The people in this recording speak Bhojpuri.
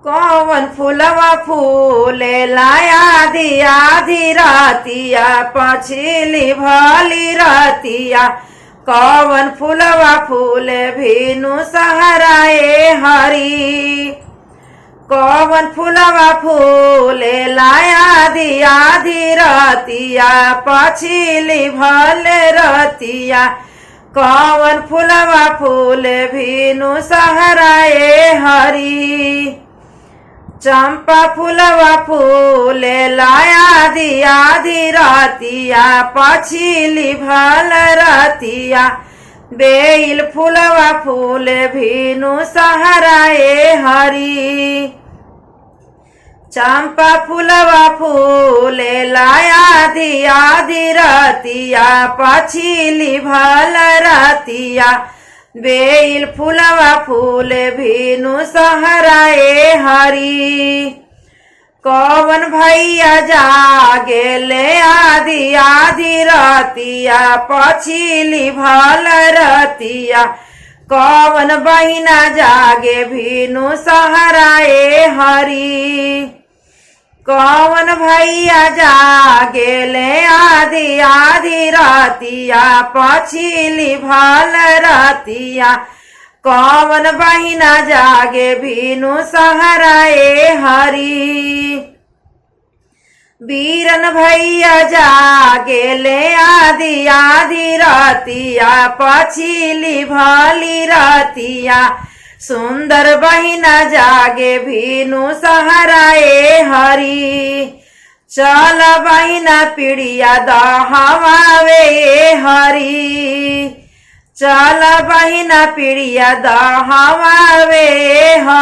कौन फूलवा फूले लाया दिया आधी रातिया पछिली भली रातिया। कौन फूलवा फूले भीनु सहराए हरी। कौन फूलवा फूले लाया दिया आधी रातिया पछिली भले रातिया। कौन फूलवा फूले भीनु सहराए हरी। चंपा फूलवा फूले लाया दिया आधी रातिया पछिली भल रातिया। बेल फूलवा फूले भीनु सहराए हरी। चंपा फूलवा फूले लाया दिया आधी रातिया पछिली भल रातिया। बेल फूलवा फूले भीनु सहराए हरी। कौन भैया जागेले आधी आधी रातिया पछिली भल रातिया। कौन बहिना जागे भीनु सहराए हरी। कौन भैया जागेले आधी आधी रातिया पछिली भल रातिया। कौन बहिना जागे भीनु सहराए हरी। बीरन भैया जागेले आधी आधी रातिया पछिली भली रातिया। सुंदर बहिना जागे भीनु सहराए हरी। चल बहिना पीड़िया दहवावे हरी। चल बहिना पीड़िया दहवावे हरी।